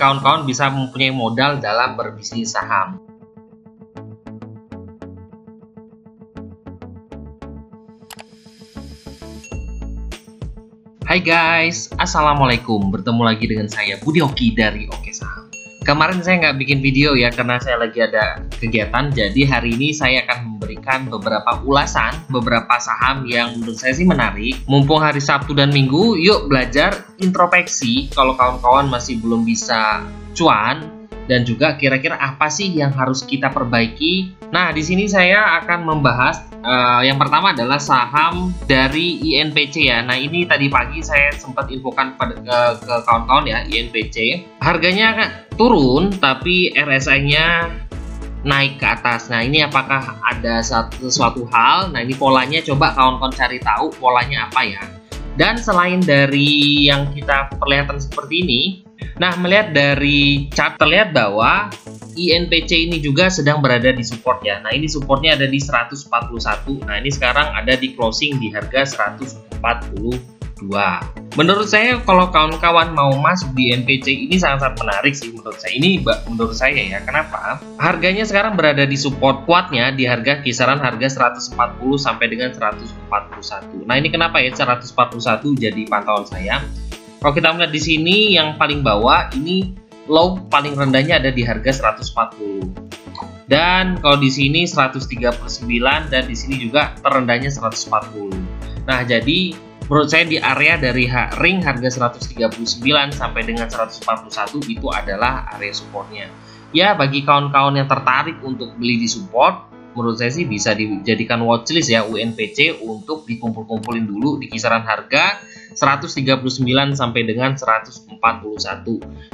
kawan-kawan bisa mempunyai modal dalam berbisnis saham. Hai guys, assalamualaikum. Bertemu lagi dengan saya Budi Oki dari Oke Saham. Kemarin saya nggak bikin video ya karena saya lagi ada kegiatan. Jadi hari ini saya akan memberikan beberapa ulasan, beberapa saham yang menurut saya sih menarik. Mumpung hari Sabtu dan Minggu, yuk belajar introspeksi. Kalau kawan-kawan masih belum bisa cuan, dan juga kira-kira apa sih yang harus kita perbaiki. Nah, di sini saya akan membahas yang pertama adalah saham dari INPC ya. Nah, ini tadi pagi saya sempat infokan ke kawan-kawan ya, INPC. Harganya turun tapi RSI-nya naik ke atas. Nah, ini apakah ada sesuatu hal? Nah, ini polanya coba kawan-kawan cari tahu polanya apa ya. Dan selain dari yang kita perlihatkan seperti ini, nah, melihat dari chart terlihat bahwa INPC ini juga sedang berada di support ya. Nah, ini supportnya ada di 141. Nah, ini sekarang ada di closing di harga 142. Menurut saya kalau kawan-kawan mau masuk di INPC ini sangat-sangat menarik sih menurut saya. Ini menurut saya ya. Kenapa? Harganya sekarang berada di support kuatnya di harga kisaran harga 140 sampai dengan 141. Nah, ini kenapa ya 141 jadi pantauan saya? Kalau kita melihat di sini yang paling bawah ini low paling rendahnya ada di harga 140. Dan kalau di sini 139 dan di sini juga terendahnya 140. Nah, jadi menurut saya di area dari ring harga 139 sampai dengan 141 itu adalah area supportnya. Ya, bagi kawan-kawan yang tertarik untuk beli di support, menurut saya sih bisa dijadikan watchlist ya UNPC untuk dikumpul-kumpulin dulu di kisaran harga 139 sampai dengan 141.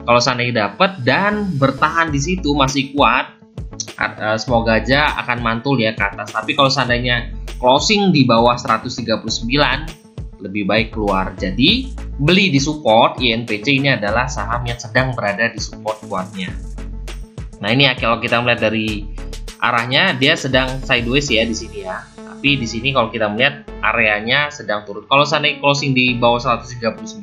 Kalau seandainya dapat dan bertahan di situ masih kuat, semoga aja akan mantul ya ke atas. Tapi kalau seandainya closing di bawah 139, lebih baik keluar. Jadi beli di support INPC ini adalah saham yang sedang berada di support kuatnya. Nah, ini ya, kalau kita melihat dari arahnya dia sedang sideways ya di sini ya. Tapi di sini kalau kita melihat areanya sedang turun. Kalau seandainya closing di bawah 139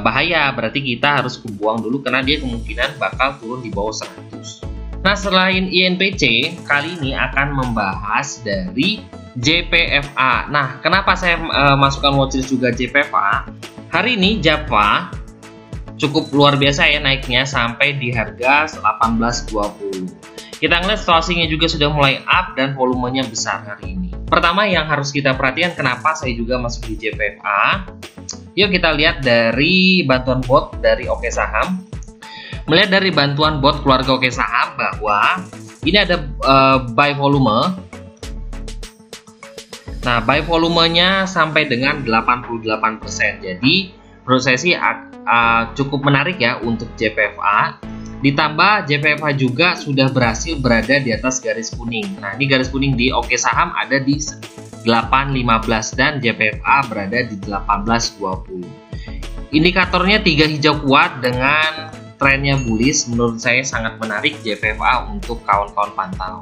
bahaya, berarti kita harus buang dulu karena dia kemungkinan bakal turun di bawah 100. Nah, selain INPC, kali ini akan membahas dari JPFA. Nah, kenapa saya masukkan watchlist juga JPFA? Hari ini JPFA cukup luar biasa ya naiknya sampai di harga 18.20. Kita ngeliat situasinya juga sudah mulai up dan volumenya besar hari ini. Pertama yang harus kita perhatikan kenapa saya juga masuk di JPFA. Yuk kita lihat dari bantuan bot dari Oke Saham. Melihat dari bantuan bot keluarga Oke Saham bahwa ini ada buy volume. Nah, buy volumenya sampai dengan 88%. Jadi menurut saya sih cukup menarik ya untuk JPFA. Ditambah JPFA juga sudah berhasil berada di atas garis kuning. Nah, ini garis kuning di Oke Saham ada di 8.15 dan JPFA berada di 18.20. Indikatornya 3 hijau kuat dengan trennya bullish. Menurut saya sangat menarik JPFA untuk kawan-kawan pantau.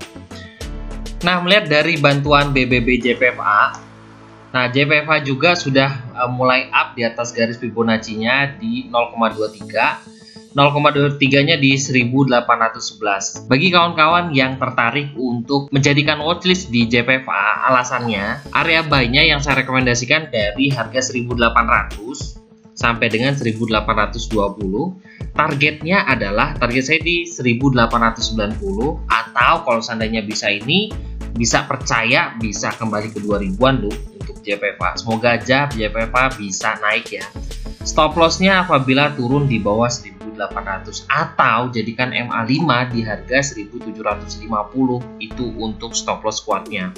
Nah, melihat dari bantuan BBB JPFA, nah JPFA juga sudah mulai up di atas garis Fibonacci-nya di 0,23. 0,23-nya di 1811. Bagi kawan-kawan yang tertarik untuk menjadikan watchlist di JPFA, alasannya area buy-nya yang saya rekomendasikan dari harga 1800 sampai dengan 1820. Targetnya adalah target saya di 1890 atau kalau seandainya bisa ini bisa percaya bisa kembali ke 2000-an loh untuk JPFA. Semoga aja JPFA bisa naik ya. Stop loss-nya apabila turun di bawah 1800 atau jadikan MA5 di harga 1750 itu untuk stop loss kuatnya.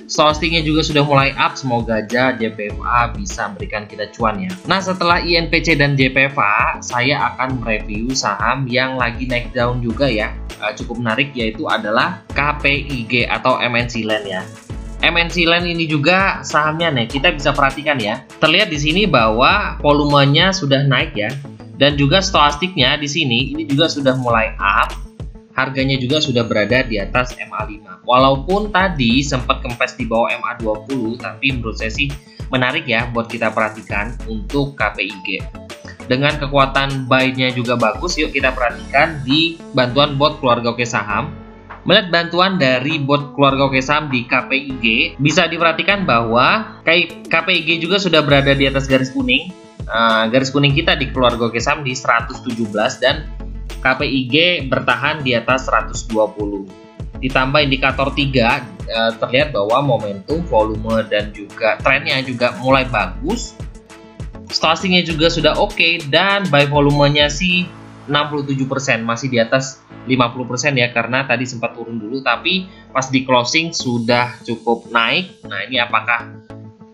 Stochastic-nya juga sudah mulai up, semoga aja JPFA bisa memberikan kita cuan ya. Nah, setelah INPC dan JPFA, saya akan mereview saham yang lagi naik daun juga ya. Cukup menarik yaitu adalah KPIG atau MNC Land ya. MNC Land ini juga sahamnya nih, kita bisa perhatikan ya. Terlihat di sini bahwa volumenya sudah naik ya. Dan juga stochastiknya di sini ini juga sudah mulai up. Harganya juga sudah berada di atas MA5. Walaupun tadi sempat kempes di bawah MA20, tapi menurut saya sih menarik ya buat kita perhatikan untuk KPIG. dengan kekuatan buy-nya juga bagus. Yuk kita perhatikan di bantuan bot keluarga Oke Saham. Melihat bantuan dari bot keluarga Oke Saham di KPIG, bisa diperhatikan bahwa KPIG juga sudah berada di atas garis kuning. Garis kuning kita di keluarga Oke Saham di 117 dan KPIG bertahan di atas 120. Ditambah indikator 3, terlihat bahwa momentum, volume, dan juga trennya juga mulai bagus. Stochastiknya juga sudah oke, dan buy volumenya sih 67%, masih di atas 50% ya, karena tadi sempat turun dulu tapi pas di closing sudah cukup naik. Nah, ini apakah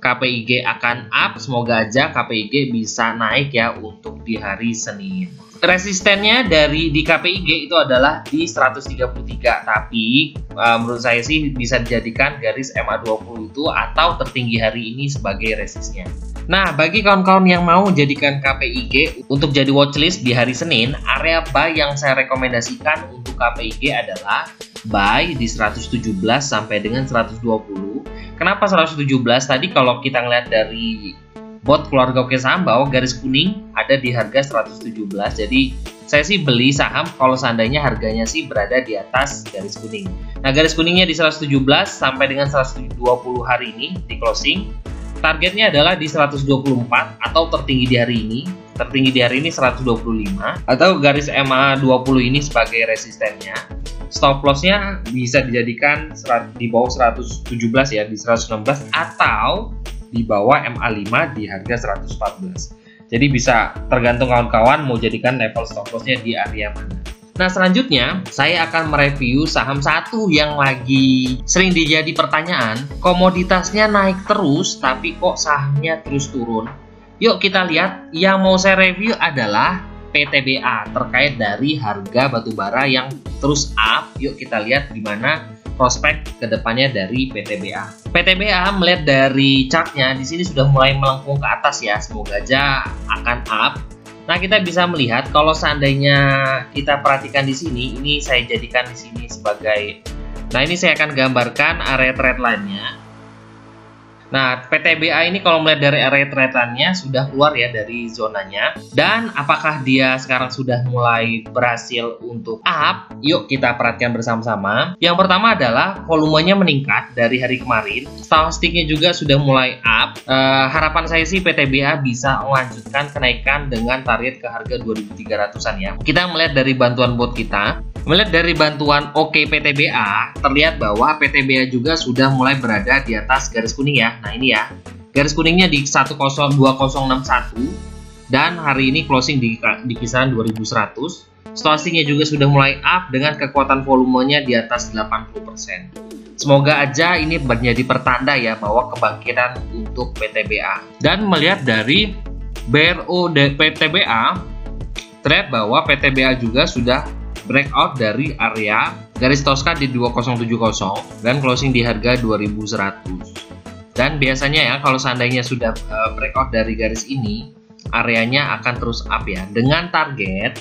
KPIG akan up? Semoga aja KPIG bisa naik ya untuk di hari Senin. Resistennya di KPIG itu adalah di 133, tapi menurut saya sih bisa dijadikan garis MA20 itu atau tertinggi hari ini sebagai resistnya. Nah, bagi kawan-kawan yang mau jadikan KPIG untuk jadi watchlist di hari Senin, area buy yang saya rekomendasikan untuk KPIG adalah buy di 117 sampai dengan 120. Kenapa 117? Tadi kalau kita ngeliat dari bot keluarga Oke Saham bahwa garis kuning ada di harga 117. Jadi saya sih beli saham kalau seandainya harganya sih berada di atas garis kuning. Nah, garis kuningnya di 117 sampai dengan 120 hari ini di closing. Targetnya adalah di 124 atau tertinggi di hari ini. Tertinggi di hari ini 125 atau garis MA20 ini sebagai resistennya. Stop lossnya bisa dijadikan di bawah 117 ya, di 116 atau di bawah MA5 di harga 114. Jadi bisa tergantung kawan-kawan mau jadikan level stop lossnya di area mana. Nah, selanjutnya saya akan mereview saham satu yang lagi sering dijadi pertanyaan. Komoditasnya naik terus tapi kok sahamnya terus turun. Yuk kita lihat, yang mau saya review adalah PTBA terkait dari harga batubara yang terus up. Yuk kita lihat di mana prospek kedepannya dari PTBA. PTBA melihat dari chartnya di sini sudah mulai melengkung ke atas ya. Semoga aja akan up. Nah, kita bisa melihat kalau seandainya kita perhatikan di sini, ini saya jadikan di sini sebagai. Nah, ini saya akan gambarkan area trend line-nya. Nah, PTBA ini kalau melihat dari area trend line-nya sudah keluar ya dari zonanya. Dan apakah dia sekarang sudah mulai berhasil untuk up? Yuk kita perhatikan bersama-sama. Yang pertama adalah volumenya meningkat dari hari kemarin. Stochastiknya juga sudah mulai up. Harapan saya sih PTBA bisa melanjutkan kenaikan dengan target ke harga 2.300-an ya. Kita melihat dari bantuan bot kita. Melihat dari bantuan OK PTBA, terlihat bahwa PTBA juga sudah mulai berada di atas garis kuning ya. Nah, ini ya. Garis kuningnya di 102.061 dan hari ini closing di kisaran 2100. Stochastiknya juga sudah mulai up dengan kekuatan volumenya di atas 80%. Semoga aja ini menjadi pertanda ya bahwa kebangkitan untuk PTBA. Dan melihat dari BRO PTBA, terlihat bahwa PTBA juga sudah breakout dari area garis Tosca di 2070 dan closing di harga 2100. Dan biasanya ya kalau seandainya sudah breakout dari garis ini, areanya akan terus up ya, dengan target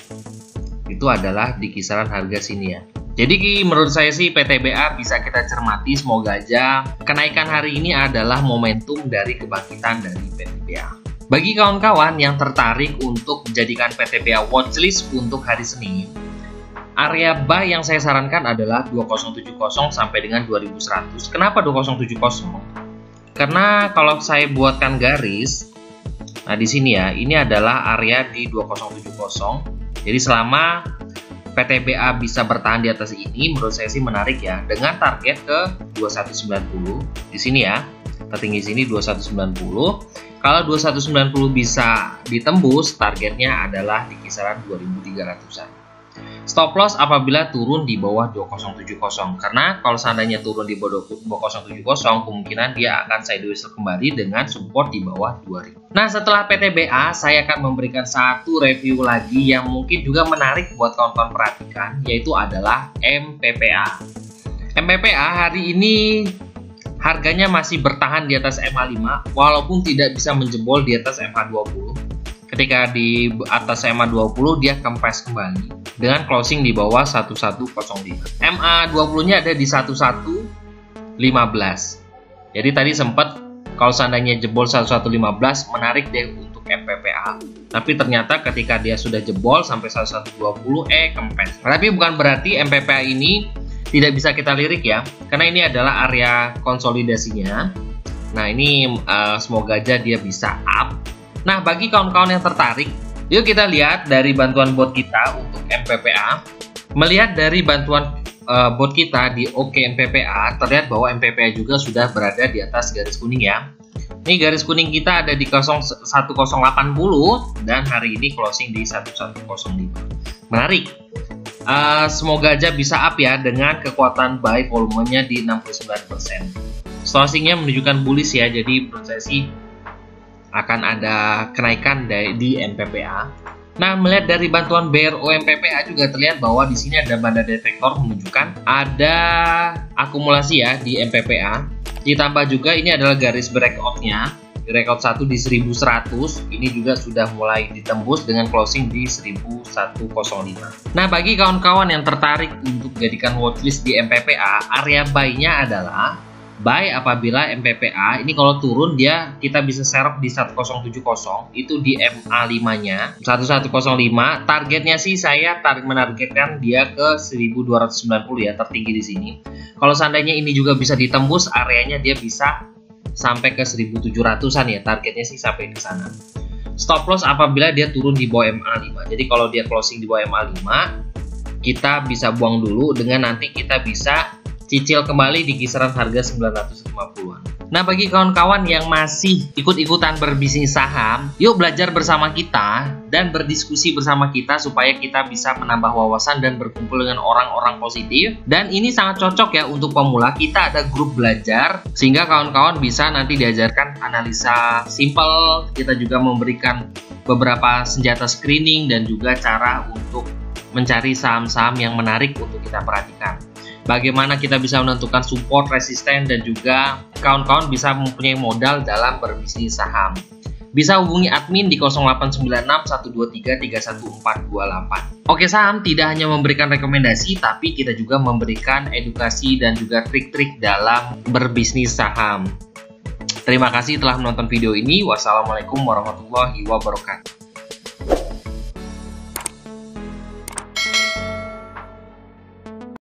itu adalah di kisaran harga sini ya. Jadi menurut saya sih PTBA bisa kita cermati. Semoga aja kenaikan hari ini adalah momentum dari kebangkitan dari PTBA. Bagi kawan-kawan yang tertarik untuk menjadikan PTBA watchlist untuk hari Senin, area buy yang saya sarankan adalah 2070 sampai dengan 2100. Kenapa 2070? Karena kalau saya buatkan garis, nah di sini ya, ini adalah area di 2070. Jadi selama PTBA bisa bertahan di atas ini, menurut saya sih menarik ya, dengan target ke 2190. Di sini ya, tertinggi sini 2190. Kalau 2190 bisa ditembus, targetnya adalah di kisaran 2300-an. Stop loss apabila turun di bawah 2070, karena kalau seandainya turun di bawah 2070 kemungkinan dia akan sideways kembali dengan support di bawah 2000. Nah, setelah PTBA saya akan memberikan satu review lagi yang mungkin juga menarik buat kawan-kawan perhatikan, yaitu adalah MPPA. MPPA hari ini harganya masih bertahan di atas MA5 walaupun tidak bisa menjebol di atas MA20. Ketika di atas MA20 dia kempes kembali dengan closing di bawah 1105. MA20-nya ada di 1115. Jadi tadi sempat kalau seandainya jebol 1115 menarik deh untuk untuk MPPA. Tapi ternyata ketika dia sudah jebol sampai 1120 kempes. Tapi bukan berarti MPPA ini tidak bisa kita lirik ya, karena ini adalah area konsolidasinya. Nah ini semoga aja dia bisa up. Nah bagi kawan-kawan yang tertarik, yuk kita lihat dari bantuan bot kita untuk MPPA. Melihat dari bantuan bot kita di OK MPPA, terlihat bahwa MPPA juga sudah berada di atas garis kuning ya. Ini garis kuning kita ada di 1080 dan hari ini closing di 1105. Menarik. Semoga aja bisa up ya dengan kekuatan buy, volumenya di 69%. Stochasticnya menunjukkan bullish ya, jadi menurut saya sih akan ada kenaikan di MPPA. Nah, melihat dari bantuan BRO MPPA juga terlihat bahwa di sini ada banda detektor menunjukkan ada akumulasi ya di MPPA. Ditambah juga ini adalah garis breakout-nya. Breakout 1 di 1100, ini juga sudah mulai ditembus dengan closing di 1105. Nah, bagi kawan-kawan yang tertarik untuk jadikan watchlist di MPPA, area buy-nya adalah buy apabila MPPA ini kalau turun dia kita bisa serap di 1070, itu di MA5-nya 1105. Targetnya sih saya menargetkan dia ke 1290 ya, tertinggi di sini. Kalau seandainya ini juga bisa ditembus, areanya dia bisa sampai ke 1700-an ya, targetnya sih sampai ke sana. Stop loss apabila dia turun di bawah MA5. Jadi kalau dia closing di bawah MA5, kita bisa buang dulu dengan nanti kita bisa cicil kembali di kisaran harga 950-an. Nah, bagi kawan-kawan yang masih ikut-ikutan berbisnis saham, yuk belajar bersama kita dan berdiskusi bersama kita supaya kita bisa menambah wawasan dan berkumpul dengan orang-orang positif. Dan ini sangat cocok ya untuk pemula. Kita ada grup belajar sehingga kawan-kawan bisa nanti diajarkan analisa simple. Kita juga memberikan beberapa senjata screening dan juga cara untuk mencari saham-saham yang menarik untuk kita perhatikan. Bagaimana kita bisa menentukan support, resisten, dan juga kawan-kawan bisa mempunyai modal dalam berbisnis saham. Bisa hubungi admin di 0896 123 31428. Oke Saham tidak hanya memberikan rekomendasi, tapi kita juga memberikan edukasi dan juga trik-trik dalam berbisnis saham. Terima kasih telah menonton video ini. Wassalamualaikum warahmatullahi wabarakatuh.